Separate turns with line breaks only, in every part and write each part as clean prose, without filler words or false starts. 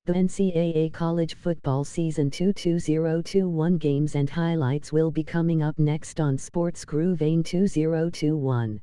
The NCAA College Football Season 2 2021 games and highlights will be coming up next on Sports Groove AIM 2021.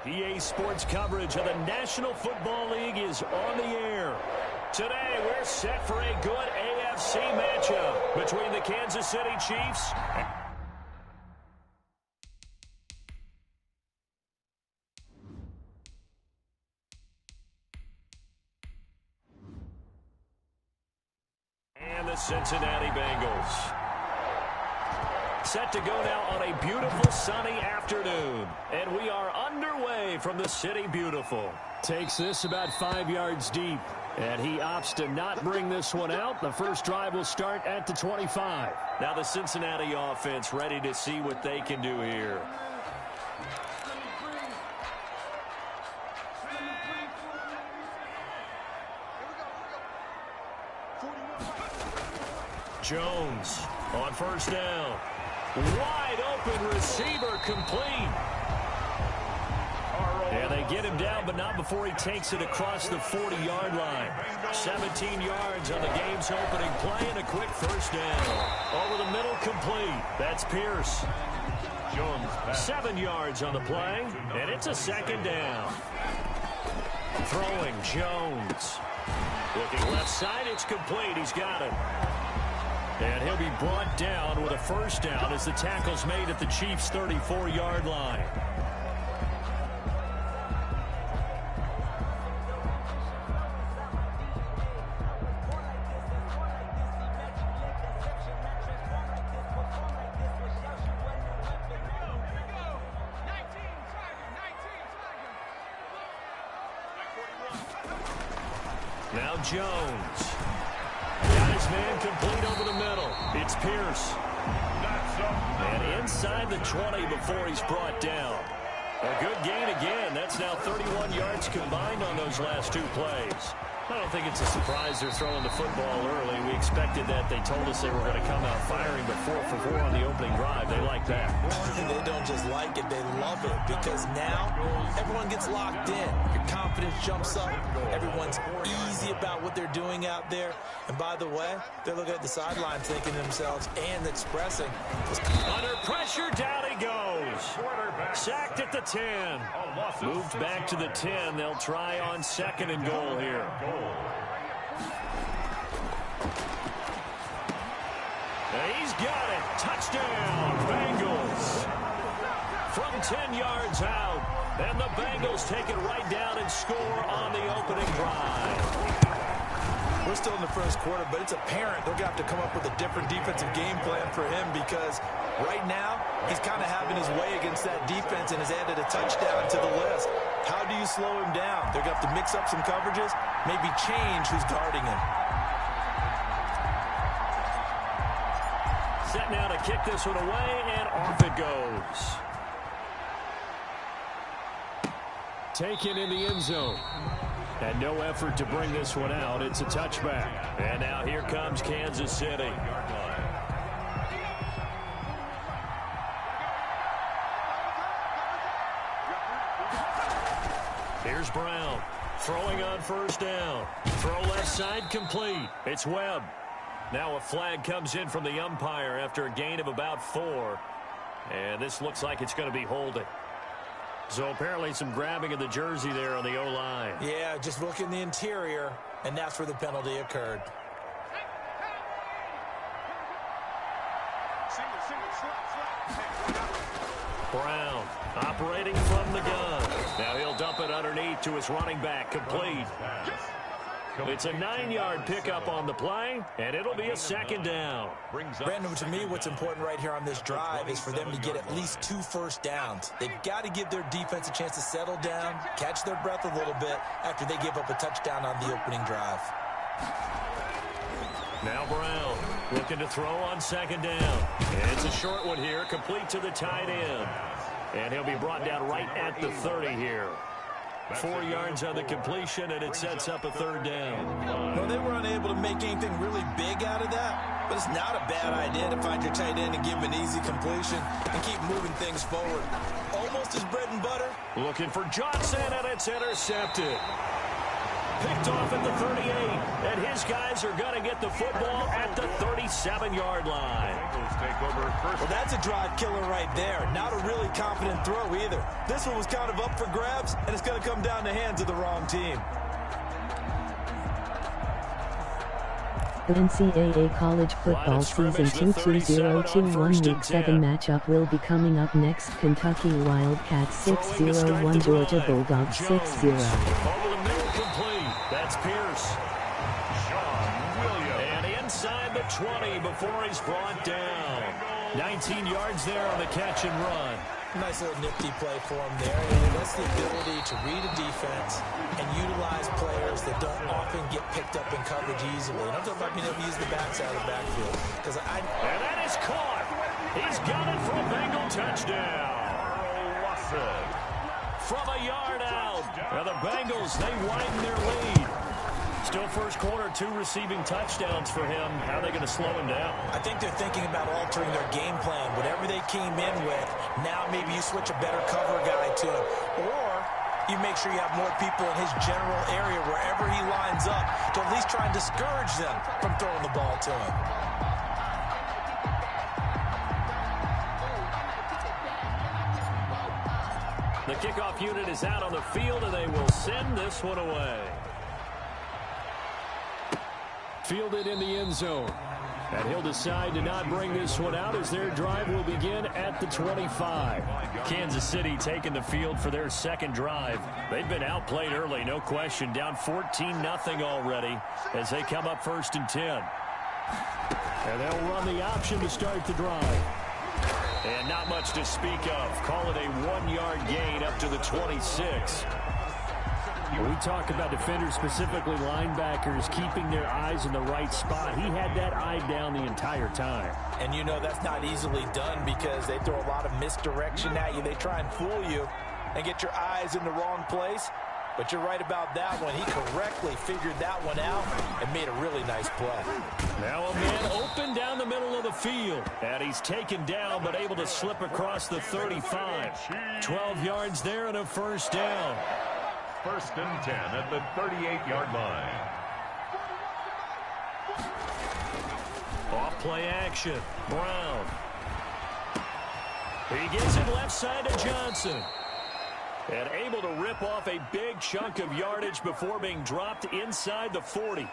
EA Sports coverage of the National Football League is on the air. Today, we're set for a good AFC matchup between the Kansas City Chiefs and the Cincinnati Bengals. Set to go now on a beautiful sunny afternoon. And we are underway from the City Beautiful. Takes this about 5 yards deep. And he opts to not bring this one out. The first drive will start at the 25. Now the Cincinnati offense ready to see what they can do here. Jones on first down. Wide open receiver complete. And they get him down, but not before he takes it across the 40-yard line. 17 yards on the game's opening play and a quick first down. Over the middle, complete. That's Pierce. Jones 7 yards on the play, and it's a second down. Throwing Jones. Looking left side, it's complete. He's got it. And he'll be brought down with a first down as the tackle's made at the Chiefs' 34-yard line. Now Jones. Got his man complete over the middle. It's Pierce. And inside the 20 before he's brought down. A good gain again. That's now 31 yards combined on those last 2 plays. I don't think it's a surprise they're throwing the football early. We expected that. They told us they were going to come out firing, but 4 for 4 on the opening drive. They like that.
They don't just like it, they love it, because now everyone gets locked in. Your confidence jumps up. Everyone's easy about what they're doing out there. And by the way, they're looking at the sideline thinking to themselves and expressing.
Under pressure, down he goes. Sacked at the 10. Moved back to the 10. They'll try on 2nd and goal here. He's got it. Touchdown, Bengals. From 10 yards out. And the Bengals take it right down and score on the opening drive.
We're still in the first quarter, but it's apparent they're going to have to come up with a different defensive game plan for him, because right now he's kind of having his way against that defense and has added a touchdown to the list. How do you slow him down? They're going to have to mix up some coverages, maybe change who's guarding him.
Set now to kick this one away, and off it goes. Taken in the end zone. And no effort to bring this one out. It's a touchback. And now here comes Kansas City. Here's Brown. Throwing on first down. Throw left side complete. It's Webb. Now a flag comes in from the umpire after a gain of about 4. And this looks like it's going to be holding. So apparently some grabbing of the jersey there on the O-line.
Yeah, just look in the interior, and that's where the penalty occurred.
Brown operating from the gun. Now he'll dump it underneath to his running back, complete. It's a 9-yard pickup on the play, and it'll be a 2nd down.
Brandon, to me, what's important right here on this drive is for them to get at least 2 first downs. They've got to give their defense a chance to settle down, catch their breath a little bit after they give up a touchdown on the opening drive.
Now Brown looking to throw on 2nd down. It's a short one here, complete to the tight end. And he'll be brought down right at the 30 here. 4 yards on the completion, and it sets up a 3rd down.
No, they were unable to make anything really big out of that, but it's not a bad idea to find your tight end and give him an easy completion and keep moving things forward. Almost his bread and butter.
Looking for Johnson, and it's intercepted. Picked off at the 38, and his guys are going to get the football at the 37-yard line.
Well, that's a drive killer right there. Not a really confident throw either. This one was kind of up for grabs, and it's going to come down the hands of the wrong team.
The NCAA College Football Season 22021 Week 7 matchup will be coming up next. Kentucky Wildcats 6-0, Georgia Bulldogs 6-0.
Over the middle, complete. That's Pierce. And inside the 20 before he's brought down. 19 yards there on the catch and run.
Nice little nifty play for him there. And that's the ability to read a defense and utilize players that don't often get picked up in coverage easily. And I'm talking about being able to use the backside of the backfield.
And that is caught. He's got it for a Bengal touchdown. From a yard out. And the Bengals, they widen their lead. Still first quarter, 2 receiving touchdowns for him. How are they going to slow him down?
I think they're thinking about altering their game plan. Whatever they came in with, now maybe you switch a better cover guy to him. Or you make sure you have more people in his general area wherever he lines up to at least try and discourage them from throwing the ball to him.
The kickoff unit is out on the field, and they will send this one away. Fielded in the end zone. And he'll decide to not bring this one out as their drive will begin at the 25. Kansas City taking the field for their 2nd drive. They've been outplayed early, no question. Down 14-0 already as they come up 1st and 10. And they'll run the option to start the drive. And not much to speak of. Call it a 1-yard gain up to the 26. When we talk about defenders, specifically linebackers, keeping their eyes in the right spot, he had that eye down the entire time.
And you know that's not easily done because they throw a lot of misdirection at you. They try and fool you and get your eyes in the wrong place. But you're right about that one. He correctly figured that one out and made a really nice play.
Now a man open down the middle of the field. And he's taken down but able to slip across the 35. 12 yards there and a first down.
1st and 10 at the 38-yard line.
Off play action. Brown. He gets it left side to Johnson. And able to rip off a big chunk of yardage before being dropped inside the 40.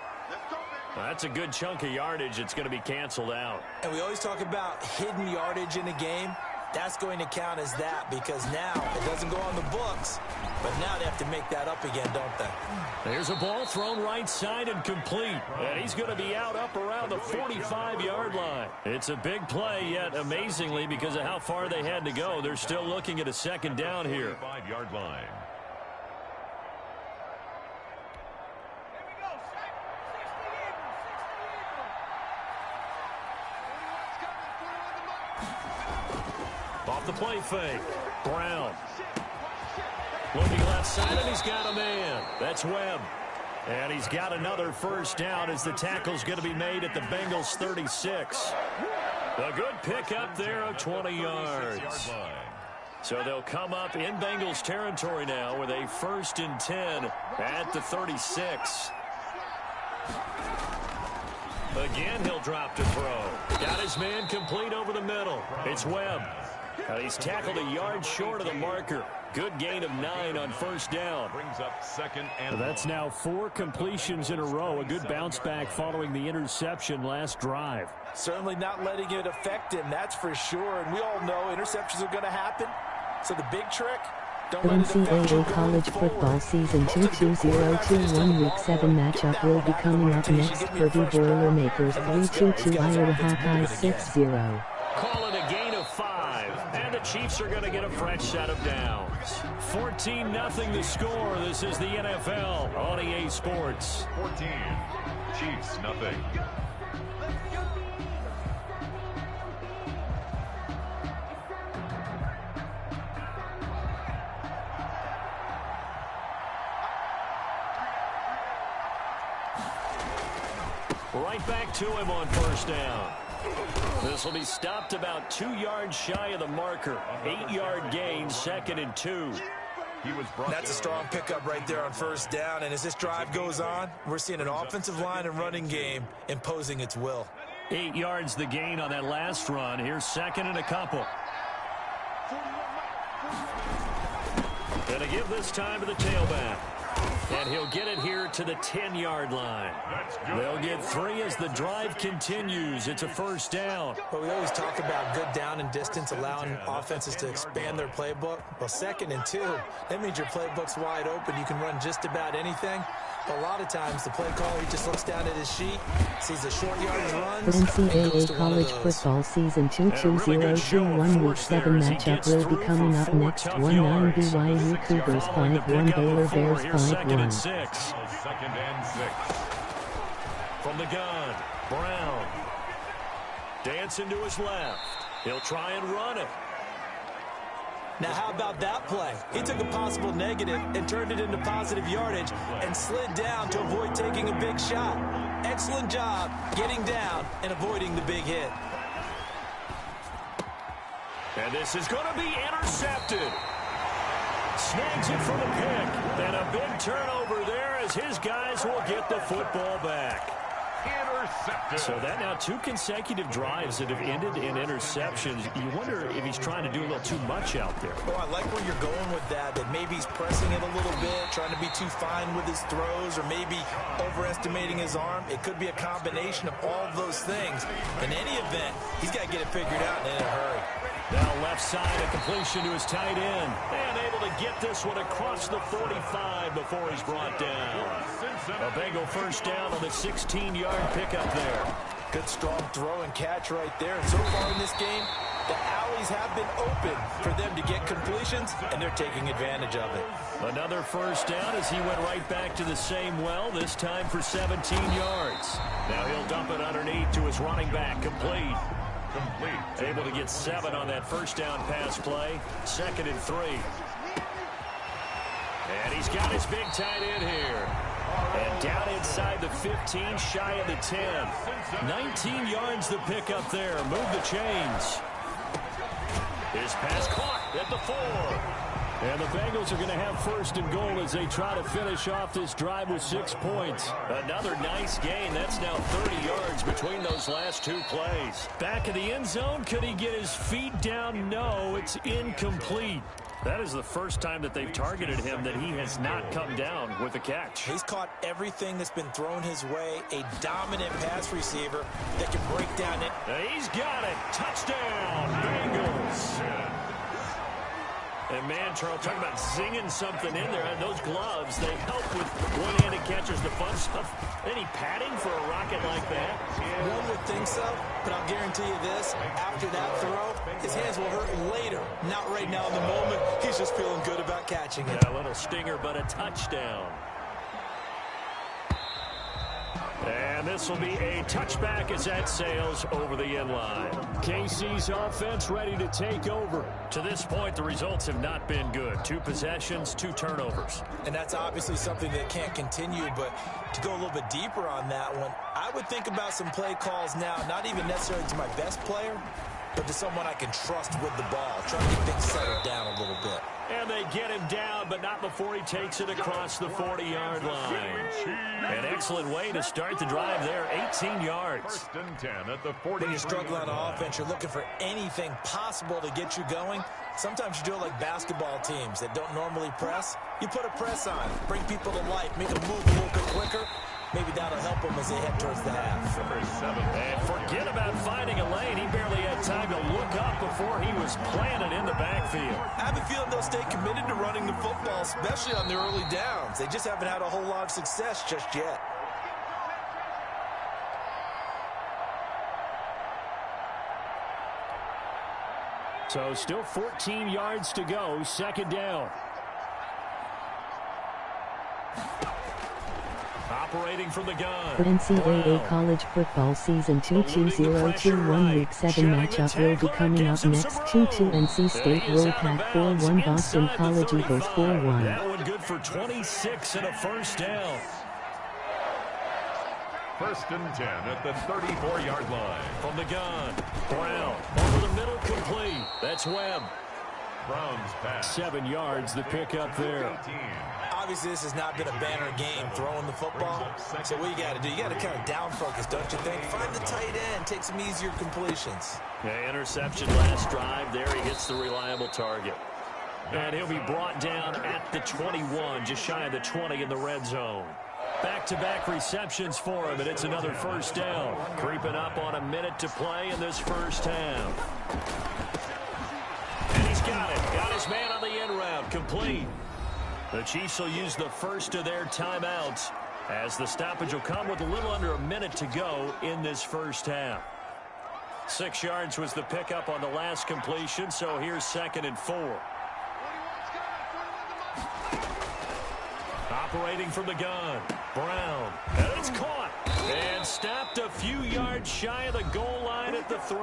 That's a good chunk of yardage. It's going to be canceled out.
And we always talk about hidden yardage in a game. That's going to count as that because now it doesn't go on the books, but now they have to make that up again, don't they?
There's a ball thrown right side and complete. And he's going to be out up around the 45-yard line. It's a big play, yet amazingly, because of how far they had to go, they're still looking at a second down here.
45-yard line.
Off the play fake. Brown. Looking left side, and he's got a man. That's Webb. And he's got another first down as the tackle's going to be made at the Bengals 36. A good pickup there of 20 yards. So they'll come up in Bengals territory now with a 1st and 10 at the 36. Again, he'll drop to throw. Got his man complete over the middle. It's Webb. He's tackled a yard short of the marker. Good gain of 9 on first down.
Brings up 2nd and
That's now 4 completions in a row. A good bounce back following the interception last drive.
Certainly not letting it affect him, that's for sure. And we all know interceptions are going to happen. So the big trick, don't let it affect you
Ncaa college football season 22021 Week 7 matchup will be coming up next. Purdue Boilermakers 322 Iowa Hawkeyes 6-0.
Call it a gain of 5, and the Chiefs are going to get a fresh set of downs. 14-0 the score. This is the NFL on EA Sports.
14. Chiefs, nothing.
Right back to him on first down. This will be stopped about 2 yards shy of the marker. 8-yard gain, 2nd and 2.
That's a strong pickup right there on first down. And as this drive goes on, we're seeing an offensive line and running game imposing its will.
8 yards the gain on that last run. Here's 2nd and a couple. Going to give this time to the tailback. And he'll get it here to the 10-yard line. They'll get 3 as the drive continues. It's a first down.
But we always talk about good down and distance, allowing offenses to expand their playbook. Well, 2nd and 2, that means your playbook's wide open. You can run just about anything. But a lot of times, the play caller, he just looks down at his sheet, sees the short yardage runs.
Ncaa college football season 22021 Week 7 matchup will be coming up next. 1-9 BYU Cougars 5-1 Baylor Bears 5-1.
2nd and 6.
From the gun, Brown. Dancing to his left. He'll try and run it.
Now, how about that play? He took a possible negative and turned it into positive yardage and slid down to avoid taking a big shot. Excellent job getting down and avoiding the big hit.
And this is going to be intercepted. Snags it for the pick. And a big turnover there as his guys will get the football back.
Intercepted.
So that now 2 consecutive drives that have ended in interceptions. You wonder if he's trying to do a little too much out there.
Oh, I like where you're going with that maybe he's pressing it a little bit, trying to be too fine with his throws, or maybe overestimating his arm. It could be a combination of all of those things. In any event, he's got to get it figured out and in a hurry.
Now left side, a completion to his tight end. And able to get this one across the 45 before he's brought down. A Bengal first down on the 16-yard pickup there.
Good strong throw and catch right there. And so far in this game, the alleys have been open for them to get completions, and they're taking advantage of it.
Another first down as he went right back to the same well, this time for 17 yards. Now he'll dump it underneath to his running back, complete. Able to get 7 on that first down pass play. 2nd and 3. And he's got his big tight end here. And down inside the 15, shy of the 10. 19 yards to pick up there. Move the chains. His pass caught at the 4. And the Bengals are going to have 1st and goal as they try to finish off this drive with 6 points. Another nice gain. That's now 30 yards between those last 2 plays. Back in the end zone. Could he get his feet down? No, it's incomplete. That is the first time that they've targeted him that he has not come down with a catch.
He's caught everything that's been thrown his way. A dominant pass receiver that can break down it.
He's got it. Touchdown, Bengals. And man, Charles, talking about zinging something in there. And those gloves, they help with one-handed catchers, the fun stuff. Any padding for a rocket like that?
One would think so, but I'll guarantee you this. After that throw, his hands will hurt later. Not right now in the moment. He's just feeling good about catching it.
Yeah, a little stinger, but a touchdown. And this will be a touchback as that sails over the end line. KC's offense ready to take over. To this point, the results have not been good. 2 possessions, 2 turnovers.
And that's obviously something that can't continue, but to go a little bit deeper on that one, I would think about some play calls now, not even necessarily to my best player, but to someone I can trust with the ball. Try to get things settled down a little bit.
And they get him down, but not before he takes it across the 40-yard line. An excellent way to start the drive there, 18 yards.
1st and 10 at the 40.
When you're struggling on offense, you're looking for anything possible to get you going. Sometimes you do it like basketball teams that don't normally press. You put a press on, bring people to life, make them move a little bit quicker. Maybe that'll help them as they head towards the half.
And forget about finding a lane. He barely had time to look up before he was planted in the backfield.
I have a feeling they'll stay committed to running the football, especially on the early downs. They just haven't had a whole lot of success just yet.
So still 14 yards to go, 2nd down. Operating from the gun.
The NCAA college football season 2-2-0-2-1 Week 7 matchup will be coming up next. 2-2 NC State Roll Pack 4-1 Boston College Eagles 4-1.
That one good for 26 and a 1st down.
1st and 10 at the 34-yard line.
From the gun, Brown over the middle, complete. That's Webb.
Brown's pass.
7 yards, the pickup there.
18.
Obviously, this has not been a banner game throwing the football. So what you got to do, you got to kind of down focus, don't you think? Find the tight end, take some easier completions.
Yeah, interception last drive. There he hits the reliable target. And he'll be brought down at the 21, just shy of the 20 in the red zone. Back-to-back receptions for him, and it's another 1st down. Creeping up on a minute to play in this first half. And he's got it. Got his man on the end route. Complete. The Chiefs will use the first of their timeouts as the stoppage will come with a little under a minute to go in this first half. 6 yards was the pickup on the last completion, so here's 2nd and 4. Operating from the gun, Brown, and it's caught and stopped a few yards shy of the goal line at the 3.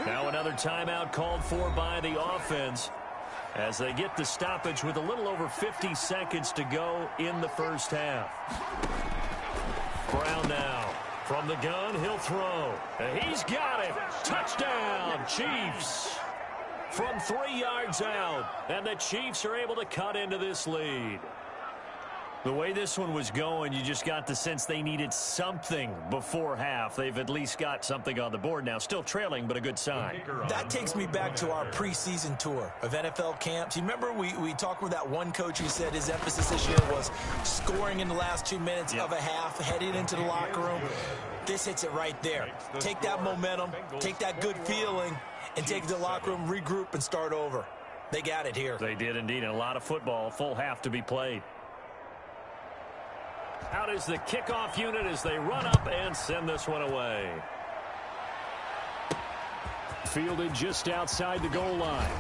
Now another timeout called for by the offense as they get the stoppage with a little over 50 seconds to go in the first half. Brown now from the gun, he'll throw. And he's got it. Touchdown, Chiefs. From 3 yards out, and the Chiefs are able to cut into this lead. The way this one was going, you just got the sense they needed something before half. They've at least got something on the board now. Still trailing, but a good sign.
That takes me back to our preseason tour of NFL camps. You remember we talked with that one coach who said his emphasis this year was scoring in the last 2 minutes of a half, heading into the locker room. This hits it right there. Take that momentum, take that good feeling, and take it to the locker room, regroup, and start over. They got it here.
They did indeed, and a lot of football, full half to be played. Out is the kickoff unit as they run up and send this one away. Fielded just outside the goal line.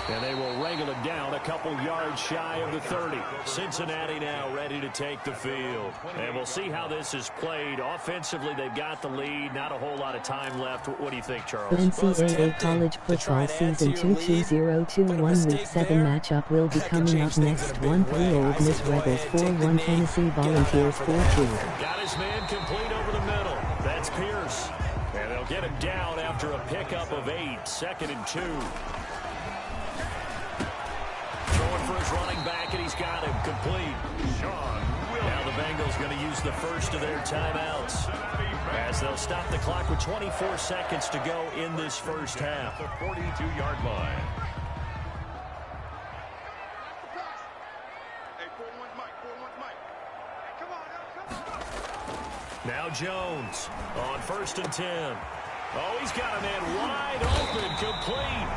And they will wrangle it down a couple yards shy of the 30. Cincinnati now ready to take the field. And we'll see how this is played. Offensively, they've got the lead. Not a whole lot of time left. What do you think, Charles?
Ncaa College Football Season 2-2-0-2-1 Week 7 matchup will be coming up next. 1-3 Old Miss Rebels, 4-1 Tennessee Volunteers, 4-2.
Got his man complete over the middle. That's Pierce. And they'll get him down after a pickup of 8. 2nd and 2. Throwing for his running back, and he's got him complete. Now the Bengals going to use the first of their timeouts as they'll stop the clock with 24 seconds to go in this first half.
The 42-yard line.
Now Jones on 1st and 10. Oh, he's got a man wide open, complete.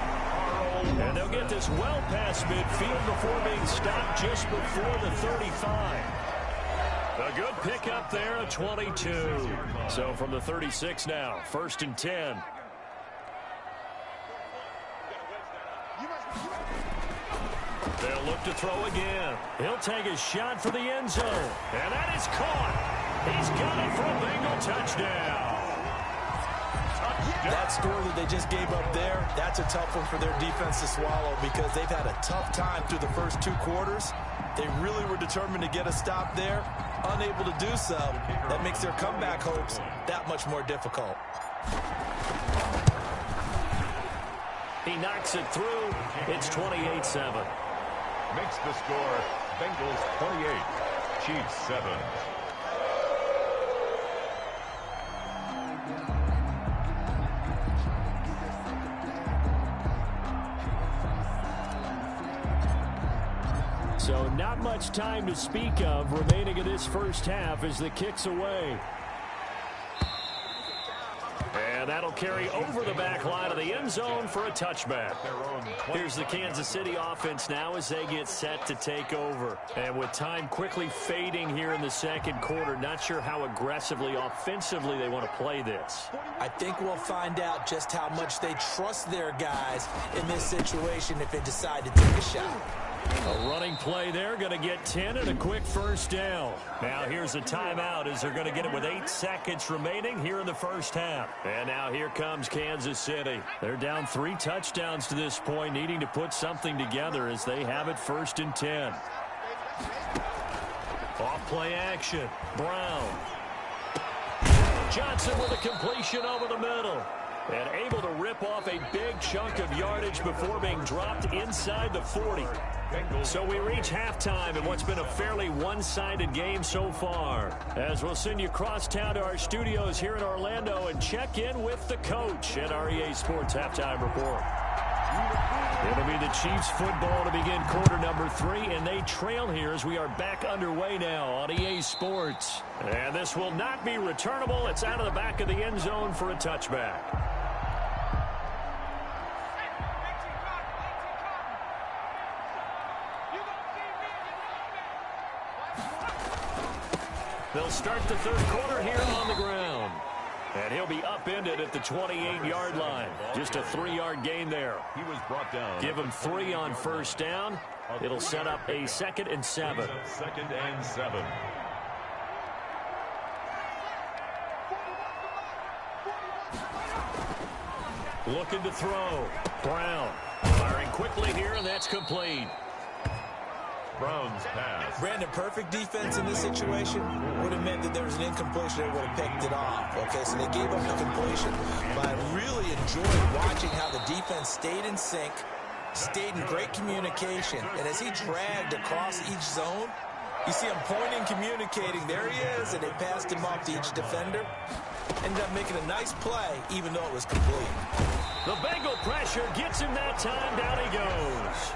And they'll get this well past midfield before being stopped just before the 35. A good pickup there at 22. So from the 36 now, 1st and 10. They'll look to throw again. He'll take a shot for the end zone. And that is caught. He's got it for a Bengal touchdown.
That score that they just gave up there, that's a tough one for their defense to swallow because they've had a tough time through the first 2 quarters. They really were determined to get a stop there, unable to do so. That makes their comeback hopes that much more difficult.
He knocks it through. It's 28-7.
Makes the score Bengals 28, Chiefs 7.
So not much time to speak of remaining in this first half as the kick's away. And that'll carry over the back line of the end zone for a touchback. Here's the Kansas City offense now as they get set to take over. And with time quickly fading here in the second quarter, not sure how aggressively, offensively they want to play this.
I think we'll find out just how much they trust their guys in this situation if they decide to take a shot.
A running play there, going to get 10 and a quick first down. Now here's a timeout as they're going to get it with 8 seconds remaining here in the first half. And now here comes Kansas City. They're down 3 touchdowns to this point, needing to put something together as they have it 1st and 10. Off play action. Brown. Johnson with a completion over the middle. And able to rip off a big chunk of yardage before being dropped inside the 40. So we reach halftime in what's been a fairly one-sided game so far. As we'll send you across town to our studios here in Orlando and check in with the coach at our EA Sports Halftime Report. It'll be the Chiefs football to begin quarter number 3, and they trail here as we are back underway now on EA Sports. And this will not be returnable. It's out of the back of the end zone for a touchback. They'll start the third quarter here on the ground. And he'll be upended at the 28-yard line. Just a 3-yard gain there.
He was brought down.
Give him 3 on first down. It'll set up a 2nd and 7.
2nd and 7.
Looking to throw. Brown firing quickly here, and that's complete.
Browns pass.
Brandon, perfect defense in this situation would have meant that there was an incompletion that would have picked it off. Okay, so they gave up the completion. But I really enjoyed watching how the defense stayed in sync, stayed in great communication. And as he dragged across each zone, you see him pointing, communicating. There he is, and they passed him off to each defender. Ended up making a nice play, even though it was complete.
The Bengal pressure gets him that time. Down he goes.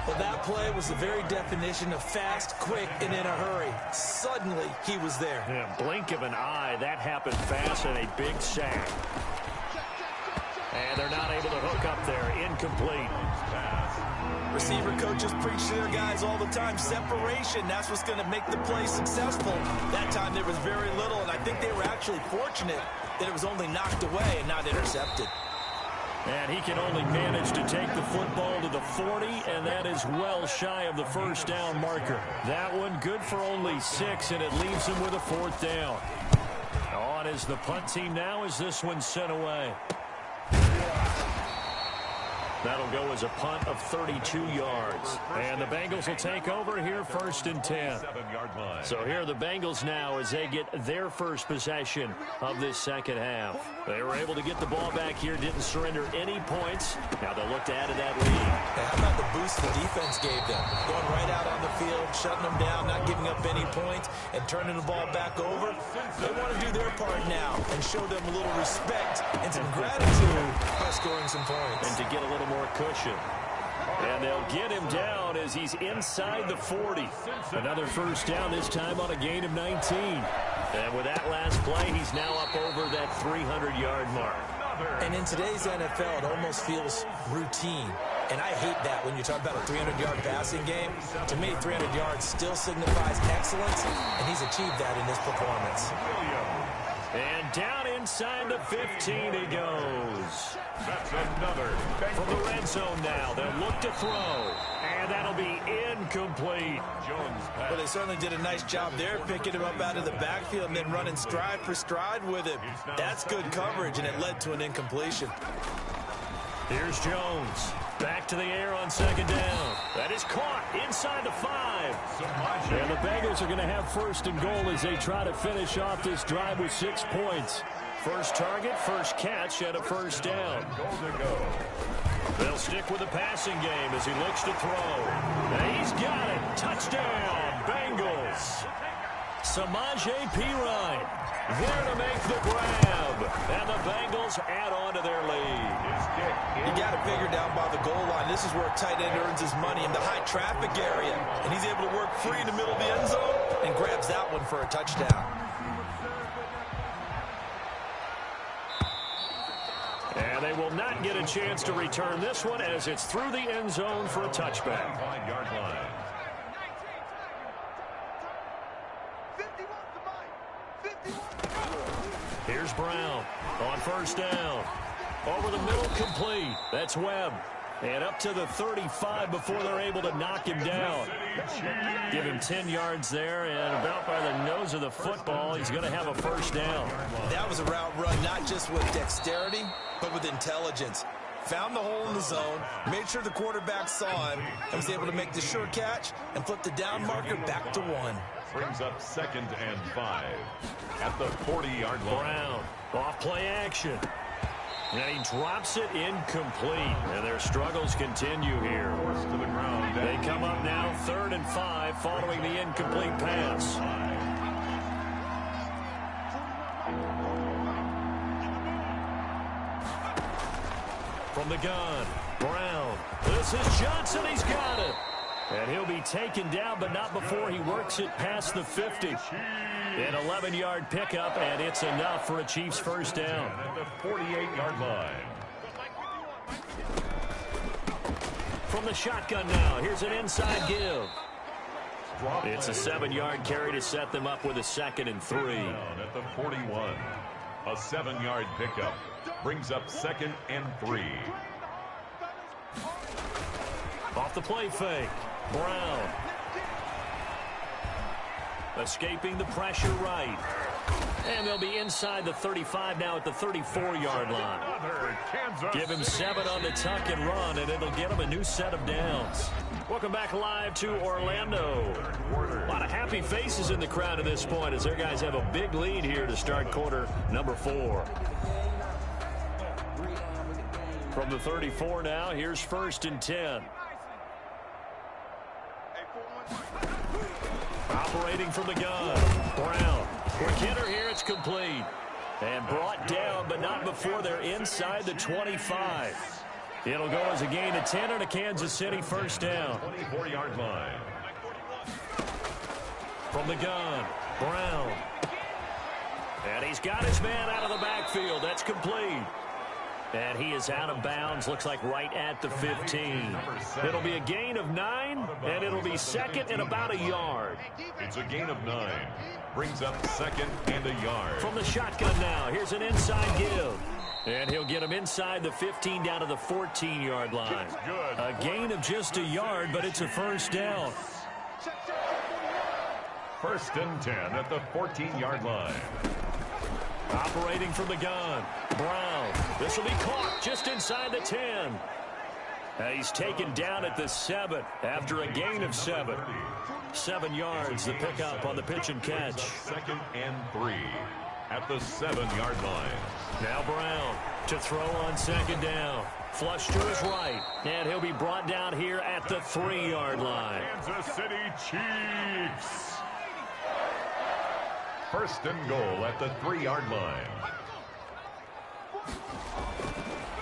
Well, that play was the very definition of fast, quick, and in a hurry. Suddenly, he was there.
Yeah, blink of an eye, that happened fast and a big sack. And they're not able to hook up there. Incomplete.
Receiver coaches preach to their guys all the time. Separation, that's what's going to make the play successful. That time there was very little, and I think they were actually fortunate that it was only knocked away and not intercepted.
And he can only manage to take the football to the 40, and that is well shy of the first down marker. That one good for only 6, and it leaves him with a 4th down. On is the punt team now as this one's sent away. That'll go as a punt of 32 yards. And the Bengals will take over here 1st and 10. So here are the Bengals now as they get their first possession of this second half. They were able to get the ball back here, didn't surrender any points. Now they'll look to add to that lead.
Hey, how about the boost the defense gave them? Going right out on the field, shutting them down, not giving up any points, and turning the ball back over. They want to do their part now and show them a little respect and some gratitude by scoring some points.
And to get a little more cushion. And they'll get him down as he's inside the 40. Another first down, this time on a gain of 19. And with that last play, he's now up over that 300-yard mark.
And in today's NFL, it almost feels routine. And I hate that when you talk about a 300-yard passing game. To me, 300 yards still signifies excellence, and he's achieved that in this performance.
And down inside the 15 he goes.
That's another.
From the red zone now, they'll look to throw. And that'll be incomplete.
Well, they certainly did a nice job there, picking him up out of the backfield and then running stride for stride with him. That's good coverage, and it led to an incompletion.
Here's Jones. Back to the air on 2nd down. That is caught inside the 5. And the Bengals are going to have 1st and goal as they try to finish off this drive with 6 points. First target, first catch, and a first down. They'll stick with the passing game as he looks to throw. And he's got it. Touchdown, Bengals. Samaje Perine there to make the grab. And the Bengals add on to their lead.
You got to figure down by the goal line. This is where a tight end earns his money in the high traffic area. And he's able to work free in the middle of the end zone and grabs that one for a touchdown.
And they will not get a chance to return this one as it's through the end zone for a touchback.
5-yard line.
Here's Brown on 1st down. Over the middle, complete. That's Webb. And up to the 35 before they're able to knock him down. Give him 10 yards there, and about by the nose of the football, he's going to have a first down.
That was a route run, not just with dexterity, but with intelligence. Found the hole in the zone, made sure the quarterback saw him, and was able to make the sure catch and flip the down marker back to 1.
Brings up 2nd and 5 at the 40-yard line.
Brown, off play action. And he drops it incomplete. And their struggles continue here.
Forced to the ground.
They come up now 3rd and 5 following the incomplete pass. From the gun, Brown. This is Johnson. He's got it. And he'll be taken down, but not before he works it past the 50. An 11-yard pickup, and it's enough for a Chiefs first down.
At the 48-yard line.
From the shotgun now, here's an inside give. It's a 7-yard carry to set them up with a 2nd and 3.
At the 41. A 7-yard pickup brings up 2nd and 3.
Off the play fake, Brown. Escaping the pressure right. And they'll be inside the 35 now at the 34-yard line. Give him 7 on the tuck and run, and it'll get him a new set of downs. Welcome back live to Orlando. A lot of happy faces in the crowd at this point as their guys have a big lead here to start quarter number 4. From the 34 now, here's 1st and 10. Operating from the gun, Brown. Quick hitter here, it's complete. And brought down, but not before they're inside the 25. It'll go as a gain of 10 and a Kansas City first down.
24-yard line.
From the gun, Brown. And he's got his man out of the backfield. That's complete. And he is out of bounds, looks like right at the 15. It'll be a gain of 9, and it'll be second and about a yard.
It's a gain of 9. Brings up second and a yard.
From the shotgun now, here's an inside give. And he'll get him inside the 15 down to the 14-yard line. A gain of just a yard, but it's a first down.
First and 10 at the 14-yard line.
Operating from the gun, Brown. This will be caught just inside the 10. He's taken down at the 7 after a gain of 7. 7 yards, the pickup on the pitch and catch.
Second and 3 at the 7-yard line.
Now Brown to throw on second down. Flush to his right, and he'll be brought down here at the 3-yard line.
Kansas City Chiefs. First and goal at the 3-yard line.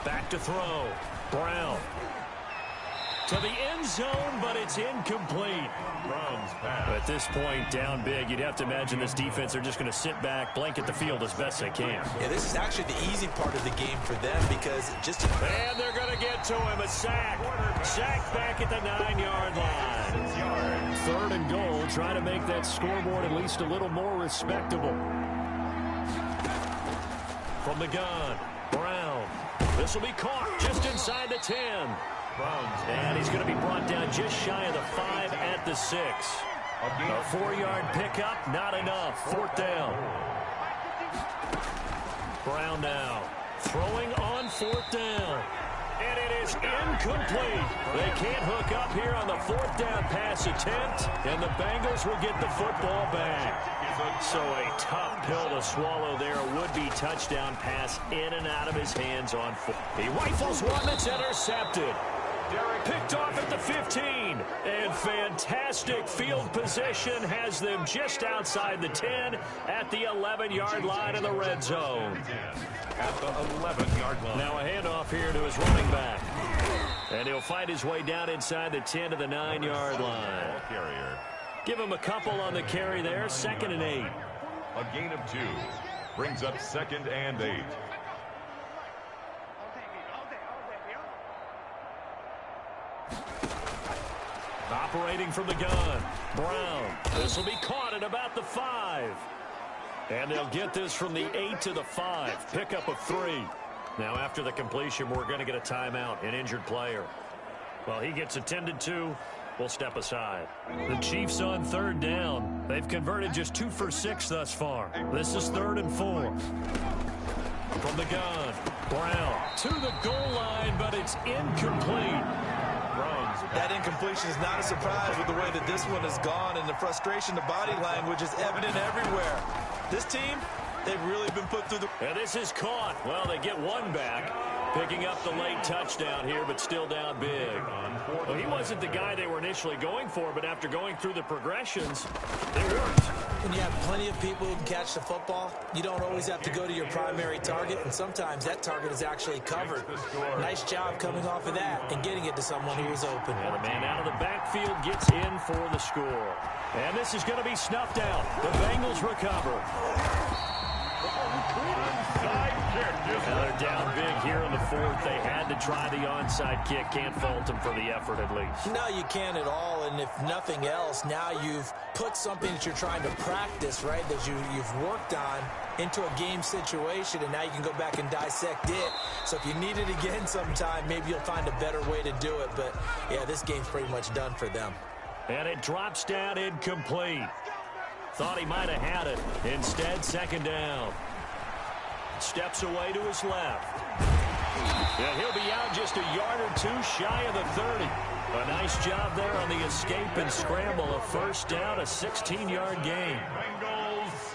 Back to throw. Brown to the end zone, but it's incomplete.
Brown's pass.
At this point, down big, you'd have to imagine this defense are just going to sit back, blanket the field as best they can.
Yeah, this is actually the easy part of the game for them because just...
And they're going to get to him. A sack. Sack back at the 9-yard line.
6 yards.
Third and goal. Try to make that scoreboard at least a little more respectable. From the gun, Brown. This will be caught just inside the 10. And he's going to be brought down just shy of the 5 at the 6. A 4-yard pickup, not enough. Fourth down. Brown now throwing on fourth down. And it is incomplete. They can't hook up here on the fourth down pass attempt. And the Bengals will get the football back. So a tough pill to swallow there. A would-be touchdown pass in and out of his hands on foot. He rifles one that's intercepted. Picked off at the 15, and fantastic field position has them just outside the 10 at the 11-yard line in the red zone.
At the 11-yard line.
Now a handoff here to his running back, and he'll fight his way down inside the 10 to the 9-yard line. Give him a couple on the carry there, second and 8.
A gain of 2 brings up second and 8.
Operating from the gun, Brown. This will be caught at about the 5. And they'll get this from the 8 to the 5. Pickup of 3. Now after the completion, we're going to get a timeout, an injured player. Well, he gets attended to. We'll step aside. The Chiefs on third down. They've converted just 2 for 6 thus far. This is 3rd and 4. From the gun, Brown to the goal line, but it's incomplete.
That incompletion is not a surprise with the way that this one has gone, and the frustration, the body language is evident everywhere. This team, they've really been put through the...
And this is caught. Well, they get one back, picking up the late touchdown here, but still down big. Well, he wasn't the guy they were initially going for, but after going through the progressions, they worked.
When you have plenty of people who can catch the football, you don't always have to go to your primary target, and sometimes that target is actually covered. Nice job coming off of that and getting it to someone who was open.
And the man out of the backfield gets in for the score. And this is going to be snuffed out. The Bengals recover. Now they're down big here in the 4th. They had to try the onside kick. Can't fault them for the effort at least.
No, you can't at all. And if nothing else, now you've put something that you're trying to practice, right, that you've worked on into a game situation, and now you can go back and dissect it. So if you need it again sometime, maybe you'll find a better way to do it. But, yeah, this game's pretty much done for them.
And it drops down incomplete. Thought he might have had it. Instead, second down. Steps away to his left. And he'll be out just a yard or 2 shy of the 30. A nice job there on the escape and scramble. A first down, a 16-yard gain.
Bengals.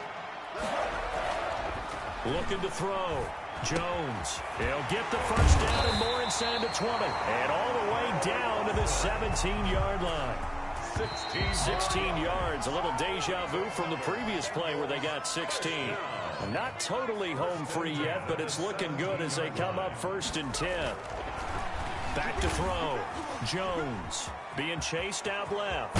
Looking to throw. Jones. He'll get the first down and more inside the 20. And all the way down to the 17-yard line. 16 yards. A little deja vu from the previous play where they got 16. Not totally home free yet, but it's looking good as they come up 1st and 10. Back to throw. Jones being chased out left.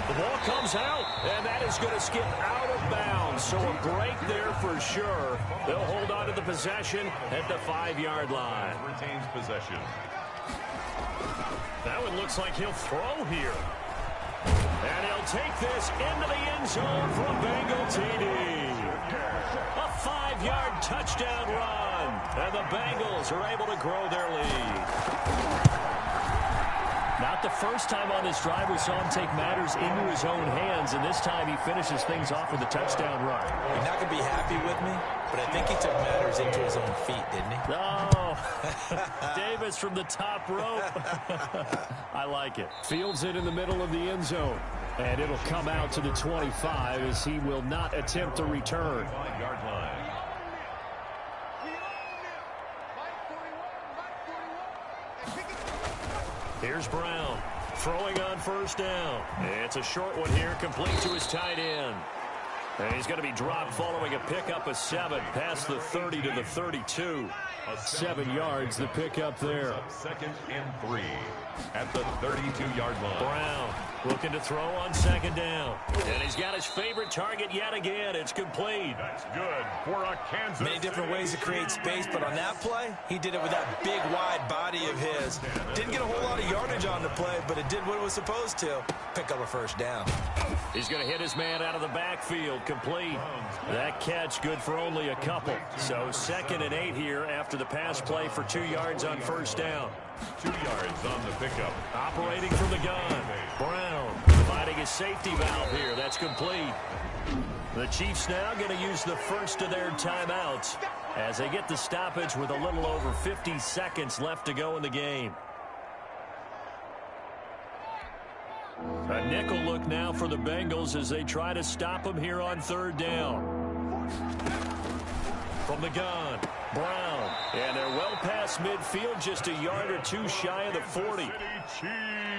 The ball comes out, and that is going to skip out of bounds. So a break there for sure. They'll hold on to the possession at the 5-yard line.
Retains possession.
That one looks like he'll throw here. And he'll take this into the end zone for a Bengal TD. A 5-yard touchdown run. And the Bengals are able to grow their lead. Not the first time on this drive we saw him take matters into his own hands, and this time he finishes things off with a touchdown run.
You're not going to be happy with me, but I think he took matters into his own feet, didn't he?
Oh, Davis from the top rope. I like it. Fields it in the middle of the end zone, and it'll come out to the 25 as he will not attempt to return.
5-yard line.
Here's Brown, throwing on first down. It's a short one here, complete to his tight end. And he's going to be dropped following a pickup of 7, past the 30 to the 32. 7 yards, the pickup there.
2nd and 3 at the 32-yard line.
Brown looking to throw on 2nd down. And he's got his favorite target yet again. It's complete.
That's good for a Kansas
Many different ways to create space, but on that play, he did it with that big, wide body of his. Didn't get a whole lot of yardage on the play, but it did what it was supposed to. Pick up a first down.
He's going to hit his man out of the backfield. Complete. That catch good for only a couple. So 2nd and 8 here after the pass play for 2 yards on first down.
2 yards on the pickup.
Operating from the gun. Brown providing his safety valve here. That's complete. The Chiefs now going to use the first of their timeouts as they get the stoppage with a little over 50 seconds left to go in the game. A nickel look now for the Bengals as they try to stop him here on 3rd down. From the gun, Brown. And they're well past midfield, just a yard or 2 shy of the 40.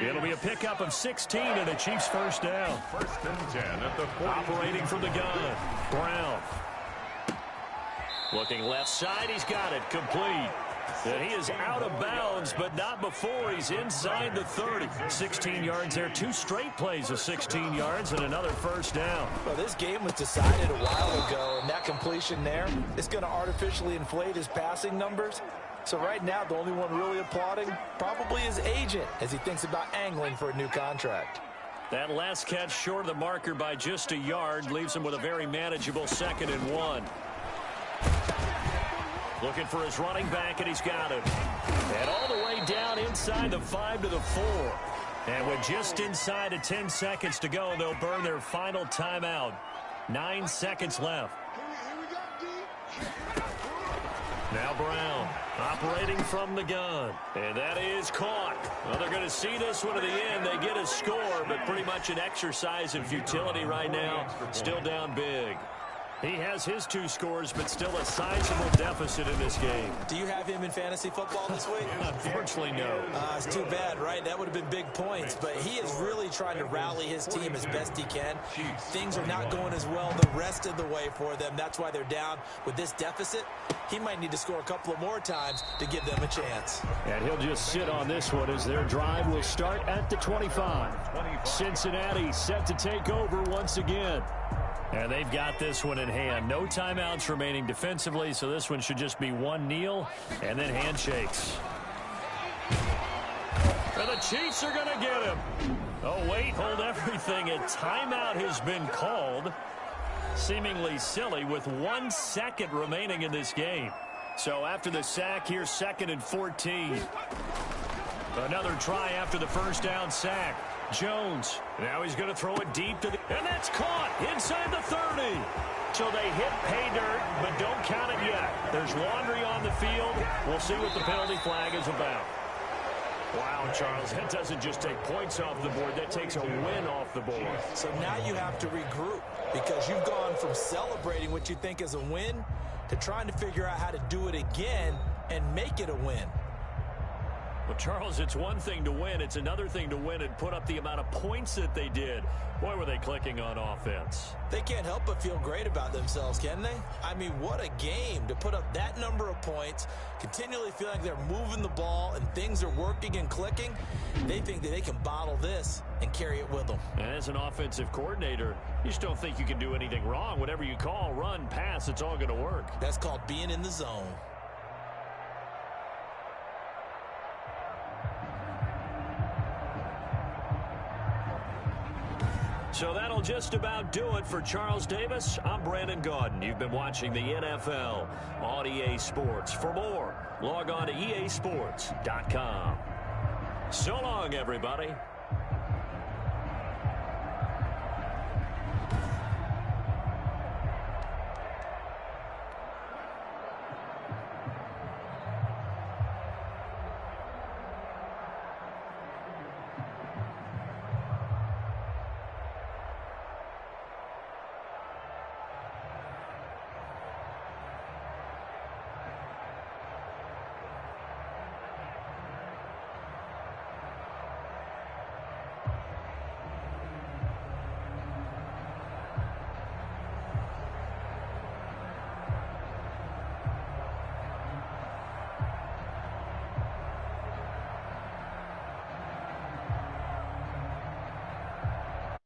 It'll be a pickup of 16 and a Chiefs first down.
1st and 10 at the 40.
Operating from the gun, Brown. Looking left side, he's got it, complete. And he is out of bounds, but not before he's inside the 30. 16 yards there, 2 straight plays of 16 yards and another first down.
Well, this game was decided a while ago, and that completion there is going to artificially inflate his passing numbers. So right now, the only one really applauding probably his agent as he thinks about angling for a new contract.
That last catch short of the marker by just a yard leaves him with a very manageable 2nd and 1. Looking for his running back, and he's got it. And all the way down inside the 5 to the 4. And with just inside of 10 seconds to go, they'll burn their final timeout. 9 seconds left. Now Brown operating from the gun. And that is caught. Well, they're going to see this one to the end. They get a score, but pretty much an exercise in futility right now. Still down big. He has his 2 scores, but still a sizable deficit in this game.
Do you have him in fantasy football this week?
Unfortunately, no.
It's too bad, right? That would have been big points, but he is really trying to rally his team as best he can. Things are not going as well the rest of the way for them. That's why they're down with this deficit. He might need to score a couple of more times to give them a chance.
And he'll just sit on this one as their drive will start at the 25. Cincinnati set to take over once again. And they've got this one in hand. No timeouts remaining defensively, so this one should just be one kneel and then handshakes. And the Chiefs are going to get him. Oh, wait, hold everything. A timeout has been called. Seemingly silly with 1 second remaining in this game. So after the sack, here's 2nd and 14. Another try after the first down sack. Jones. Now he's going to throw it deep to the... And that's caught inside the 30. So they hit pay dirt, but don't count it yet. There's laundry on the field. We'll see what the penalty flag is about. Wow, Charles, that doesn't just take points off the board. That takes a win off the board.
So now you have to regroup because you've gone from celebrating what you think is a win to trying to figure out how to do it again and make it a win.
Well, Charles, it's one thing to win. It's another thing to win and put up the amount of points that they did. Boy, were they clicking on offense.
They can't help but feel great about themselves, can they? I mean, what a game to put up that number of points, continually feel like they're moving the ball and things are working and clicking. They think that they can bottle this and carry it with them.
And as an offensive coordinator, you just don't think you can do anything wrong. Whatever you call, run, pass, it's all going to work.
That's called being in the zone.
So that'll just about do it for Charles Davis. I'm Brandon Gaudin. You've been watching the NFL on EA Sports. For more, log on to easports.com. So long, everybody.